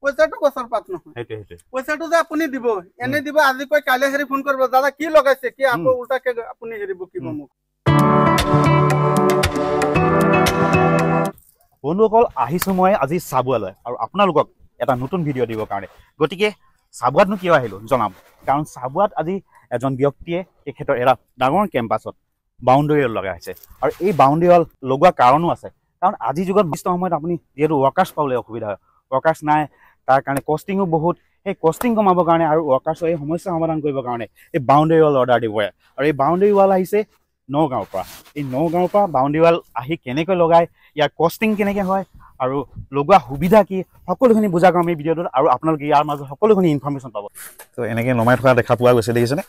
পইচাটো গছৰ পাত নহয় সেইটোৱে পইচাটো যে আপুনি দিব এনে দিব আজি কৈ কাইলৈ হেৰি ফোন কৰিব দাদা কি লগাইছে কি আকৌ উল্টাকে আপুনি হেৰি বকিব মোক বন্ধুসকল আহিছো মই আজি চাবুৱালৈ আৰু আপোনালোকক এটা নতুন ভিডিঅ' দিবৰ কাৰণে গতিকে চাবুৱাতনো কিয় আহিলো জনাম কাৰণ চাবুৱাত আজি এজন ব্যক্তিয়ে তেখেতৰ এটা ডাঙৰ কেম্পাছত বাউণ্ডেৰী ৱাল লগাই আছে আৰু এই বাউণ্ডেৰী ৱাল লগোৱা কাৰণো আছে কাৰণ আজিৰ যুগত নিৰ্দিষ্ট সময়ত আপুনি যিহেতু ৱৰ্কাৰ্ছ পাবলৈ অসুবিধা হয় ৱৰ্কাৰ্ছ নাই তাৰ কাৰণে কষ্টিঙো বহুত সেই কষ্টিং কমাবৰ কাৰণে আৰু ৱৰ্কাৰ্ছৰ এই সমস্যা সমাধান কৰিবৰ কাৰণে এই বাউণ্ডেৰী ৱাল অৰ্ডাৰ দিব আৰু এই বাউণ্ডেৰী ৱাল আহিছে নগাঁৱৰ পৰা এই নগাঁৱৰ পৰা বাউণ্ডেৰী ৱাল আহি কেনেকৈ লগায় ইয়াৰ কষ্টিং কেনেকৈ হয় আৰু লগোৱা সুবিধা কি সকলোখিনি বুজা কৰিম এই ভিডিঅ'টোত আৰু আপোনালোকে ইয়াৰ মাজত সকলোখিনি ইনফৰ্মেশ্যন পাব তো এনেকৈ নমাই থকা দেখা পোৱা গৈছে দেখিছেনে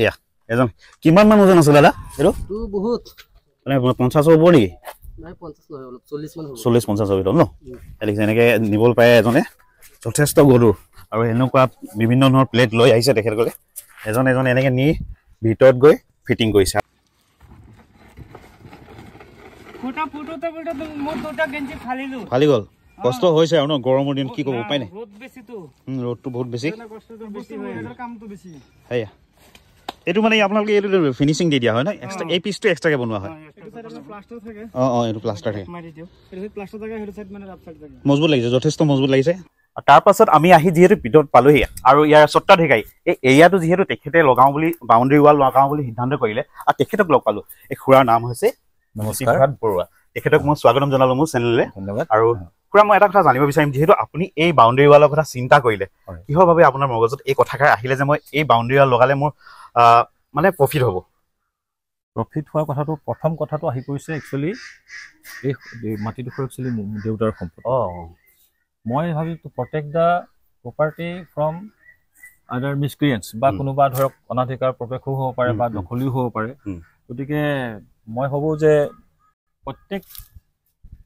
এয়া এজন কিমান মান ওজন আছে দাদা এইটো বহুত মানে 50 হ'ব নেকি নাই 50 নহয় অলপ 40 মান হ'ব 40-50 হ'ব ন দেখিছে এনেকৈ নিবলৈ পায় এজনে যথেষ্ট গধুৰ আৰু এনেকুৱা বিভিন্ন ধৰণৰ প্লেট লৈ আহিছে তেখেতসকলে এজন এনেকৈ নি ভিতৰত গৈ ফিটিং কৰিছে ফালি গ'ল কষ্ট হৈছে আৰু ন গৰমৰ দিন কি ক'ব উপায় নাই ৰ'দটো বহুত বেছি সেয়া এইটো মানে আপোনালোকে এইটো ফিনিচিং দি দিয়া হয় ন এক্সট্ৰা এই পিচটো এক্সট্ৰাকৈ বনোৱা হয় এইটো প্লাষ্টাৰ থাকে মজবুত লাগিছে যথেষ্ট মজবুত লাগিছে তাৰ পাছত আমি আহি যিহেতু ভিতৰত পালোহি আৰু ইয়াৰ স্বত্বাধিকাৰী এই এৰিয়াটো যিহেতু তেখেতে লগাওঁ বুলি বাউণ্ডেৰী ৱাল লগাওঁ বুলি সিদ্ধান্ত কৰিলে আৰু তেখেতক লগ পালোঁ এই খুৰাৰ নাম হৈছে নমস্কাৰ বৰুৱা তেখেতক মই স্বাগতম জনালোঁ মোৰ চেনেললৈ ধন্যবাদ আৰু খুৰা মই এটা কথা জানিব বিচাৰিম যিহেতু আপুনি এই বাউণ্ডেৰী ৱালৰ কথা চিন্তা কৰিলে কিহৰ বাবে আপোনাৰ মগজত এই কথাষাৰ আহিলে যে মই এই বাউণ্ডেৰী ৱাল লগালে মোৰ মানে প্ৰফিট হ'ব প্ৰফিট হোৱাৰ কথাটো প্ৰথম কথাটো আহি পৰিছে একচুৱেলি এই মাটিডোখৰ একচুৱেলি দেউতাৰ সম্পত্তি মই ভাবিছোঁ প্ৰটেক্ট দ্য প্ৰপাৰ্টি ফ্ৰম আদাৰ মিছক্ৰিয়েঞ্চ বা কোনোবা ধৰক অনাধিকাৰ প্ৰৱেশো হ'ব পাৰে বা দখলীও হ'ব পাৰে গতিকে মই ভাবোঁ যে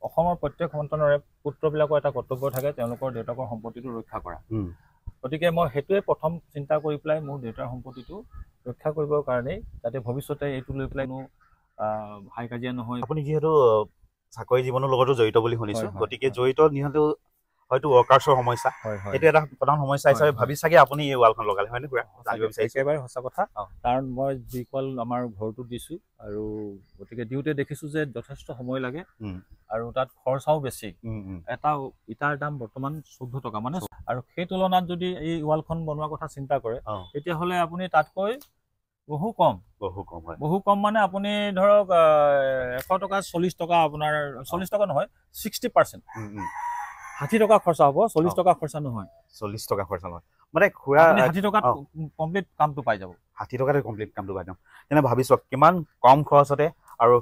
অসমৰ প্ৰত্যেক সন্তানৰে পুত্ৰবিলাকৰ এটা কৰ্তব্য থাকে তেওঁলোকৰ দেউতাকৰ সম্পত্তিটো ৰক্ষা কৰা গতিকে মই সেইটোৱে প্ৰথম চিন্তা কৰি পেলাই মোৰ দেউতাৰ সম্পত্তিটো ৰক্ষা কৰিবৰ কাৰণেই যাতে ভৱিষ্যতে এইটো লৈ পেলাই হাই কাজিয়া নহয় আপুনি যিহেতু চাকৰি জীৱনৰ লগতো জড়িত বুলি শুনিছোঁ গতিকে জড়িত যিহেতু হয়তো ৱৰ্কাৰ্ছৰ সমস্যা এইটো এটা প্ৰধান সমস্যা হিচাপে ভাবি চাগে আপুনি এই ৱালখন লগালে হয়নে খুৰা জানিব বিচাৰিছে একেবাৰে সঁচা কথা কাৰণ মই যিকল আমাৰ ঘৰটো দিছোঁ আৰু গতিকে দিওঁতে দেখিছোঁ যে যথেষ্ট সময় লাগে আৰু তাত খৰচাও বেছি এটা ইটাৰ দাম বৰ্তমান 14 টকা মানে আৰু সেই তুলনাত যদি এই ৱালখন বনোৱাৰ কথা চিন্তা কৰে তেতিয়াহ'লে আপুনি তাতকৈ বহু কম মানে আপুনি ধৰক 100 টকা 40 টকা আপোনাৰ 40 টকা নহয় 60% 60 টকা খৰচা হ'ব 40 টকা খৰচা নহয় 40 টকা খৰচা নহয় মানে খুৰা 60 টকাত কমপ্লিট কামটো পাই যাব 60 টকাতে কমপ্লিট কামটো পাই যাম তেনে ভাবিছোঁ কিমান কম খৰচতে আৰু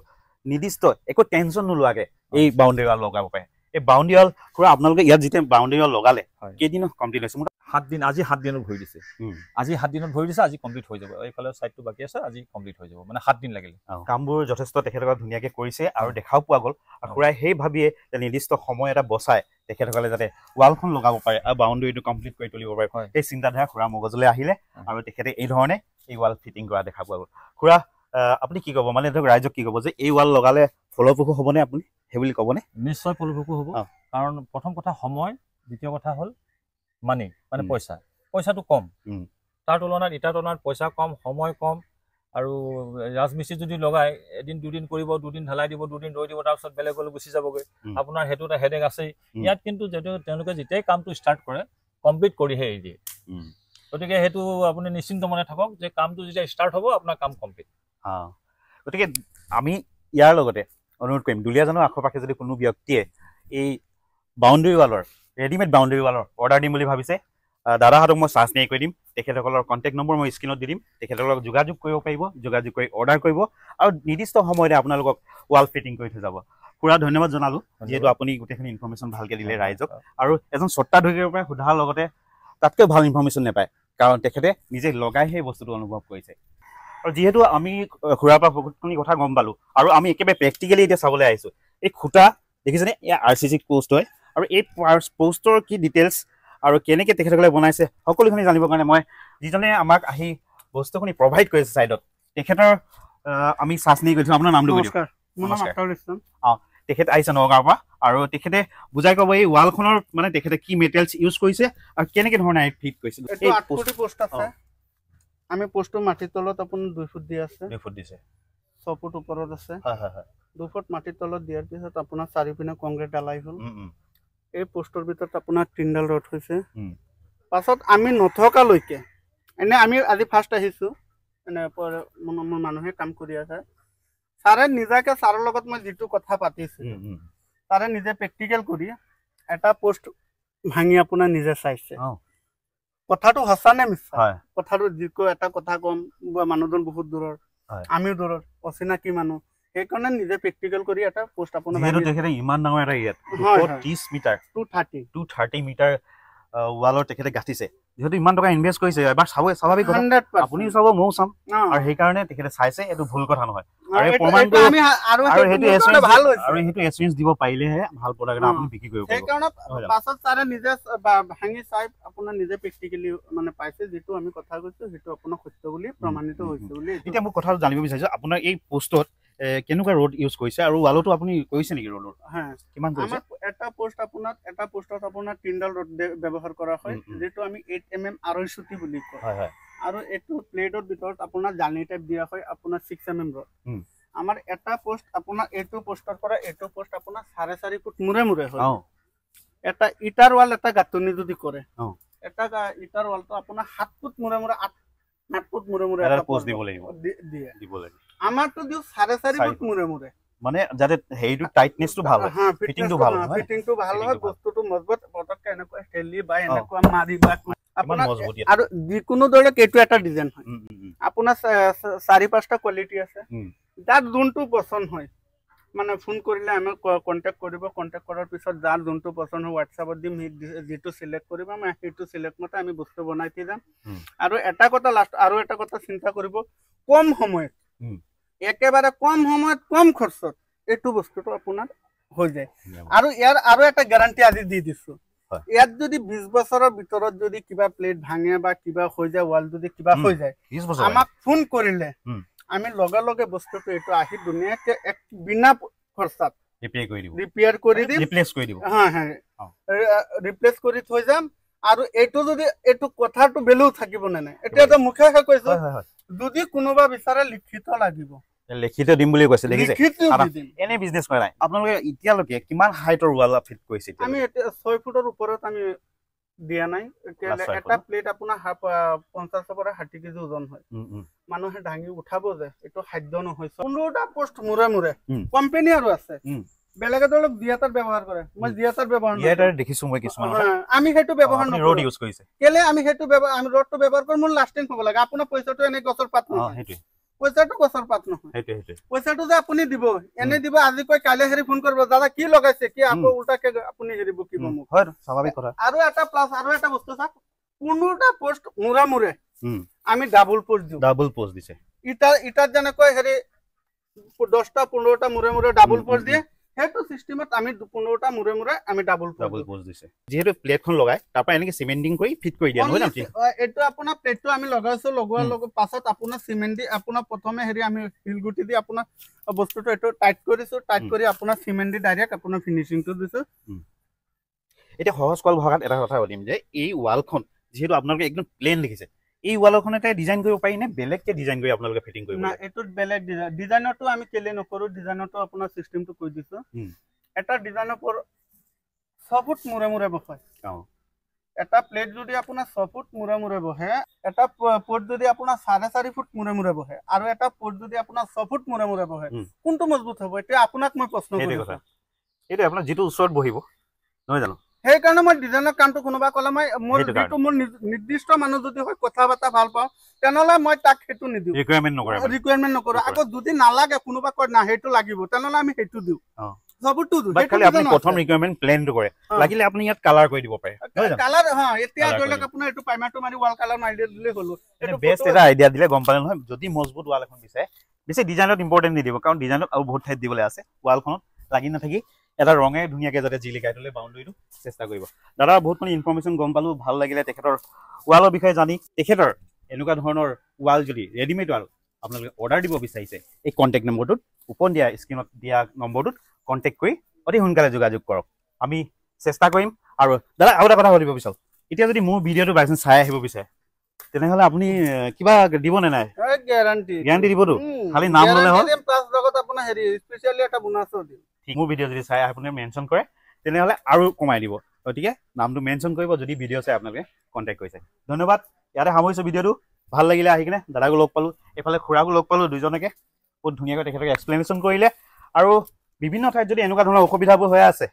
নিৰ্দিষ্ট একো টেনশ্যন নোলোৱাকৈ এই বাউণ্ডেৰী ৱাল লগাব পাৰে এই বাউণ্ডেৰী ৱাল খুৰা আপোনালোকে ইয়াত যেতিয়া বাউণ্ডেৰী ৱাল লগালে কেইদিনত কমপ্লিট হৈছে মোৰ 7 দিন আজি 7 দিনত ভৰি দিছে আজি 7 দিনত ভৰি দিছে আজি কমপ্লিট হৈ যাব এইফালে সাইডটো বাকি আছে আজি কমপ্লিট হৈ যাব মানে 7 দিন লাগিলে কামবোৰ যথেষ্ট তেখেতসকলে ধুনীয়াকৈ কৰিছে আৰু দেখাও পোৱা গ'ল আৰু খুৰাই সেই ভাবিয়ে যে নিৰ্দিষ্ট সময় এটা বচাই তেখেতসকলে যাতে ৱালখন লগাব পাৰে আৰু বাউণ্ডেৰীটো কমপ্লিট কৰি তুলিব পাৰে সেই চিন্তাধাৰা খুৰা মগজলৈ আহিলে আৰু তেখেতে এই ধৰণে এই ৱাল ফিটিং কৰা দেখা পোৱা গ'ল খুৰা আপুনি কি ক'ব মানে ধৰক ৰাইজক কি ক'ব যে এই ৱাল লগালে ফলপ্ৰসূ হ'বনে আপুনি সেই বুলি ক'বনে নিশ্চয় ফলপ্ৰসূ হ'ব কাৰণ প্ৰথম কথা সময় দ্বিতীয় কথা হ'ল মানি মানে পইচাটো কম তাৰ তুলনাত ইটাৰ তুলনাত পইচা কম সময় কম আৰু ৰাজমিস্ত্ৰী যদি লগাই এদিন দুদিন কৰিব দুদিন ঢালাই দিব দুদিন ৰৈ দিব তাৰপিছত বেলেগলৈ গুচি যাবগৈ আপোনাৰ সেইটো এটা হেডেক আছেই ইয়াত কিন্তু তেওঁলোকে যেতিয়াই কামটো ষ্টাৰ্ট কৰে কমপ্লিট কৰিহে এৰি দিয়ে গতিকে সেইটো আপুনি নিশ্চিন্ত মনে থাকক যে কামটো যেতিয়া ষ্টাৰ্ট হ'ব আপোনাৰ কাম কমপ্লিট গতিকে আমি ইয়াৰ লগতে অনুৰোধ কৰিম দুলীয়াজানৰ আশে পাশে যদি কোনো ব্যক্তিয়ে এই বাউণ্ডেৰী ৱালৰ ৰেডিমেড বাউণ্ডেৰী ৱালৰ অৰ্ডাৰ দিম বুলি ভাবিছে দাদাহঁতক মই চাৰ্জ নিয়াই কৰি দিম তেখেতসকলৰ কণ্টেক্ট নম্বৰ মই স্ক্ৰীণত দি দিম তেখেতসকলক যোগাযোগ কৰিব পাৰিব যোগাযোগ কৰি অৰ্ডাৰ কৰিব আৰু নিৰ্দিষ্ট সময়তে আপোনালোকক ৱাল ফিটিং কৰি থৈ যাব খুৰা ধন্যবাদ জনালোঁ যিহেতু আপুনি গোটেইখিনি ইনফৰ্মেশ্যন ভালকৈ দিলে ৰাইজক আৰু এজন স্বত্বাধিকাৰীৰ পৰা সোধাৰ লগতে তাতকৈ ভাল ইনফৰ্মেশ্যন নাপায় কাৰণ তেখেতে নিজে লগাই সেই বস্তুটো অনুভৱ কৰিছে আৰু যিহেতু আমি খুৰাৰ পৰা বহুতখিনি কথা গম পালোঁ আৰু আমি একেবাৰে প্ৰেক্টিকেলি এতিয়া চাবলৈ আহিছোঁ এই খুটা দেখিছেনে এয়া RCC পোষ্ট হয় আৰু এই পোষ্টৰ কি ডিটেইলছ আৰু কেনেকৈ তেখেতসকলে বনাইছে সকলোখিনি জানিবৰ কাৰণে মই যিজনে আমাক আহি বস্তুখিনি প্ৰভাইড কৰিছে ছাইডত তেখেতৰ আমি চাৰ্জ নি গৈছোঁ আপোনাৰ নামটো নমস্কাৰ মোৰ নাম আফতাবুল ইছলাম তেখেত আহিছে নগাঁৱৰ পৰা আৰু তেখেতে বুজাই ক'ব এই ৱালখনৰ মানে তেখেতে কি মেটেৰিয়েলছ ইউজ কৰিছে আৰু কেনেকে ধৰণে ফিট কৰিছে এইটো 8 ফুট পোষ্ট আছে আমি পোষ্টটো মাটিৰ তলত আপোনাৰ 2 ফুট দি আছে 2 ফুট দিছে 6 ফুট ওপৰত আছে হয় হয় হয় 2 ফুট মাটিৰ তলত দিয়াৰ পিছত আপোনাৰ চাৰিপিনে কংক্ৰিট ঢালাই হ'ল এই পোষ্টৰ ভিতৰত আপোনাৰ 3ডাল ৰড হৈছে পাছত আমি নথকালৈকে এনে আমি আজি ফাৰ্ষ্ট আহিছো এনে মোৰ মানুহে কাম কৰি আছে ছাৰে নিজাকে ছাৰৰ লগত মই যেটো কথা পাতিছো তাৰে নিজে প্ৰেক্টিকেল কৰি এটা পোষ্ট ভাঙি আপোনাৰ নিজে চাইছে কথাটো হসা নে মিছা কথাটো যিকো এটা কথা কম মানুহজন বহুত দূৰৰ আমিও দূৰৰ অচিনাকি মানুহ সেইকাৰণে নিজে প্ৰেক্টিকেল কৰি এটা পোষ্ট আপোনাৰ যেহেতু তেখেতে ইমান ডাঙৰ এটা ইয়াত 230 মিটাৰ 230 মিটাৰ ৱালৰ তেখেতে গাঠিছে যেহেতু ইমান টকা ইনভেষ্ট কৰিছে এবাৰ চাব স্বাভাৱিক কথা আপুনি চাব মও চাম আৰু সেই কাৰণে তেখেতে চাইছে এটো ভুল কথা নহয় আৰু প্ৰমাণটো আমি আৰু হেতু এক্সপেৰিয়েন্স দিব পাৰিলেহে ভাল প্ৰডাক্ট এটা আপুনি বিক্ৰী কৰিব পাৰিব সেইকাৰণে পাছত ছাৰে নিজে ভাঙি চাই আপোনাৰ নিজে প্ৰেক্টিকেলি মানে পাইছে যেটো আমি কথা কৈছো হেতু আপোনাৰ সত্য বুলি প্ৰমাণিত হৈছে বুলি এতিয়া মই কথাটো জানিব বিচাৰিছো আপোনাৰ এই পোষ্টত কেনেকুৱা ৰড ইউজ কৰিছে আৰু ৱালটো আপুনি কৰিছে নেকি ৰডৰ হ্যাঁ কিমান কৰিছে এটা পোষ্টত আপোনাৰ 3ডাল ৰড ব্যৱহাৰ কৰা হয় যেটো আমি 8 mm আঢ়ৈচুটি বুলি কয় হয় হয় আৰু এটো প্লেটৰ ভিতৰত আপোনাৰ জালি টাইপ দিয়া হয় আপোনাৰ 6 mm ৰড আমাৰ এটা পোষ্ট আপোনাৰ এটো পোষ্টৰ পৰা এটো পোষ্ট আপোনাৰ 4.5 ফুট মুৰে মুৰে হয় এটা ইটাৰ ৱাল এটা গাঁথনি যদি কৰে এটা ইটাৰ ৱালটো আপোনাৰ 7 ফুট মুৰে মুৰে 8 ফুট মুৰে মুৰে এটা পোষ্ট দিব লাগিব আমাৰটো দিও 4.5 ফুট মুৰে মুৰে মানে যাতে হেইটো টাইটনেসটো ভাল হয় ফিটিংটো ভাল হয় ফিটিংটো ভাল হয় বস্তুটো মজবুত পটককে এনেকৈ হেলি বা এনেকৈ মাৰি বা আপোনাৰ আৰু যিকোনো দৰে কেটো এটা ডিজাইন হয় আপোনাৰ 4-5টা কোৱালিটি আছে যাৰ যোনটো পছন্দ হয় মানে ফোন কৰিলে আমি কন্টাক্ট কৰিব কন্টাক্ট কৰাৰ পিছত যাৰ যোনটো পছন্দ হয় WhatsAppত দিম যেটো সিলেক্ট কৰিব আমি হেতু সিলেক্ট মতে আমি বস্তু বনাই দি যাম আৰু এটা কথা লাষ্ট আৰু এটা কথা চিন্তা কৰিব কম সময়ত একেবাৰে কম সময়ত কম খৰচত এটো বস্তুটো আপোনাৰ হৈ যায় আৰু ইয়াৰ আৰু এটা গ্যাৰান্টি আজি দি দিছো ইয়াত যদি 20 বছৰৰ ভিতৰত যদি কিবা প্লেট ভাঙে বা কিবা হৈ যায় ওয়াল যদি কিবা হৈ যায় আমাক ফোন কৰিলে আমি লগে লগে বস্তুটো এটো আহি দুনিয়াকে এক বিনা খৰচত ৰিপেয়াৰ কৰি দিম ৰিপ্লেস কৰি দিব হ্যাঁ হ্যাঁ ৰিপ্লেস কৰি থৈ যাম আৰু এটো যদি এটো কথাটো বেলু থাকিব না নাই এটা তো মুখে কৈছো যদি কোনোবা বিচাৰে লিখিত লাগিব লিখিত দিম বুলি কৈছে দেখিছে এনে বিজনেস কৰা নাই আপোনালোকে ইতিয়ালৈকে কিমান হাইটৰ ওয়াল ফিট কৰিছে আমি 6 ফুটৰ ওপৰত আমি দিয়া নাই এটা প্লেট আপোনাৰ 50 পৰা 60 কেজি ওজন হয় মানুহে ডাঙি উঠাব যে এটো খাদ্য নহয় 15টা পোষ্ট মুৰে মুৰে কোম্পানী আৰু আছে বেলেগে দলক দিয়াতাৰ ব্যৱহাৰ কৰে মই দিয়াতাৰ ব্যৱহাৰ নকৰো দিয়াতাৰ দেখিছো মই কিছুমান আমি হেতু ব্যৱহাৰ নকৰো ৰড ইউজ কৰিছে কেলে আমি হেতু ব্যৱহাৰ আমি ৰডটো ব্যৱহাৰ কৰি মোৰ লাস্টিং হ'ব লাগে আপোনাৰ পইচাটো এনে গছৰ পাত নহয় হেতু পইচাটো গছৰ পাত নহয় হেতু পইচাটো যে আপুনি দিব এনে দিব আজি কৈ কালে হেৰি ফোন কৰিব দাদা কি লগাইছে কি আকৌ উল্টাকে আপুনি হেৰি বকিব মোক হয় স্বাভাৱিক কথা আৰু এটা প্লাস আৰু এটা বস্তু চাক 15টা পোষ্ট মুৰা মুৰে আমি ডাবল পোষ্ট দিছে ইটাৰ যেনেকৈ হেৰি 10টা 15টা মুৰে মুৰে ডাবল পোষ্ট দিয়ে হেতু সিস্টেমত আমি 15টা মুৰে মুৰে আমি ডাবল পোষ্ট দিছে যেহেতু প্লেটখন লগাই তাৰ পৰা এনেকে সিমেন্টিং কৰি ফিট কৰি দিয়া নহয় না এটো আপোনাৰ প্লেটটো আমি লগাইছো লগোৱাৰ লগ পাছত আপোনাৰ সিমেন্ট দি আপোনাৰ প্ৰথমে হেৰি আমি হিলগুটি দি আপোনাৰ বস্তুটো এটো টাইট কৰিছো টাইট কৰি আপোনাৰ সিমেন্ট দি ডাইৰেক্ট আপোনাৰ ফিনিশিংটো দিছো এটা সহজ কল ভাগাত এটা কথা কলিম যে এই ওয়ালখন যেহেতু আপোনালোকে একদম প্লেন লিখিছে এই ওয়ালখনতে ডিজাইন কৰিব পাৰি নে বেলেগকে ডিজাইন কৰি আপোনালোকে ফিটিং কৰিব না এটোত বেলেগ ডিজাইনটো আমি কেলে নকৰো ডিজাইনটো আপোনাৰ সিস্টেমটো কৈ দিছো এটা ডিজাইনৰ পৰ 6 ফুট মুৰে মুৰে বহে এটা প্লেট যদি আপোনাৰ 6 ফুট মুৰে মুৰে বহে এটা পোট যদি আপোনাৰ 4.5 ফুট মুৰে মুৰে বহে আৰু এটা পোট যদি আপোনাৰ 6 ফুট মুৰে মুৰে বহে কোনটো মজবুত হ'ব এটা আপোনাক মই প্ৰশ্ন কৰিছো এটা আপোনাৰ যেটো ওচৰত বহিব নহয় জানো সেই কাৰণে মই ডিজাইনৰ কামটো কোনোবা কলে মই মোৰ যেটো মোৰ নিৰ্দিষ্ট মানুহ যদি হয় কথা বাতা ভাল পাও তেনলে মই তাক হেতু নিদিও ৰিকোয়াৰমেন্ট নকৰো আকৌ যদি নালাগে কোনোবা কয় না হেতু লাগিব তেনলে আমি হেতু দিও সবটো দিও খালি আপুনি প্ৰথম ৰিকোয়াৰমেন্ট প্ল্যানটো কৰে লাগিলে আপুনি ইয়াত কালাৰ কৰি দিব পাৰে কালাৰ হ্যাঁ এতিয়া ধৰক আপোনাৰ এটো পাইমাটো মাৰি ওয়াল কালাৰ মাৰি দিলে হলো এটো বেস্ট এটা আইডিয়া দিলে গম পালে নহয় যদি মজবুত ওয়াল এখন দিছে বেছি ডিজাইনত ইম্পৰ্টেন্ট নিদিব কাৰণ ডিজাইনত আৰু বহুত ঠাইত দিবলৈ আছে ওয়ালখনত লাগি নাথাকি এটা ৰঙে ধুনিয়াকে যাতে জিলিকাই তলে বাউন্ডাৰীটো চেষ্টা কৰিব দাদা বহুতখিনি ইনফৰমেশন গম পালো ভাল লাগিলে তেখেতৰ ওয়ালৰ বিষয়ে জানি তেখেতৰ এনেকুৱা ধৰণৰ ওয়াল যদি ৰেডিমেড ওয়াল আপোনালোকে অৰ্ডাৰ দিব বিচাৰিছে এই কন্টাক্ট নম্বৰটোত ওপন দিয়া স্ক্ৰিনত দিয়া নম্বৰটোত কণ্টেক্ট কৰি অতি সোনকালে যোগাযোগ কৰক আমি চেষ্টা কৰিম আৰু দাদা আৰু এটা কথা সুধিব বিচাৰোঁ এতিয়া যদি মোৰ ভিডিঅ'টো বাইচান্স চাই আহিব বিচাৰে তেনেহ'লে আপুনি কিবা দিবনে নাই গেৰাণ্টি দিবতো খালি নাম ল'লে হ'ল মোৰ ভিডিঅ' যদি চাই আপুনি মেনশ্যন কৰে তেনেহ'লে আৰু কমাই দিব গতিকে নামটো মেনশ্যন কৰিব যদি ভিডিঅ' চাই আপোনালোকে কণ্টেক্ট কৰিছে ধন্যবাদ ইয়াতে সামৰিছোঁ ভিডিঅ'টো ভাল লাগিলে আহি কিনে দাদাকো লগ পালোঁ এইফালে খুৰাকো লগ পালোঁ দুজনকে বহুত ধুনীয়াকৈ তেখেতক এক্সপ্লেনেশ্যন কৰিলে আৰু বিভিন্ন ঠাইত যদি এনেকুৱা ধৰণৰ অসুবিধাবোৰ হৈ আছে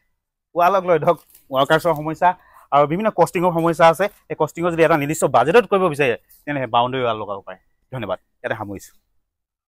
ৱালক লৈ ধৰক ৱৰ্কাৰ্ছৰ সমস্যা আৰু বিভিন্ন কষ্টিঙৰ সমস্যা আছে এই কষ্টিঙৰ যদি এটা নিৰ্দিষ্ট বাজেটত কৰিব বিচাৰে তেনেহ'লে বাউণ্ডেৰী ৱাল লগাব পাৰে ধন্যবাদ ইয়াতে সামৰিছোঁ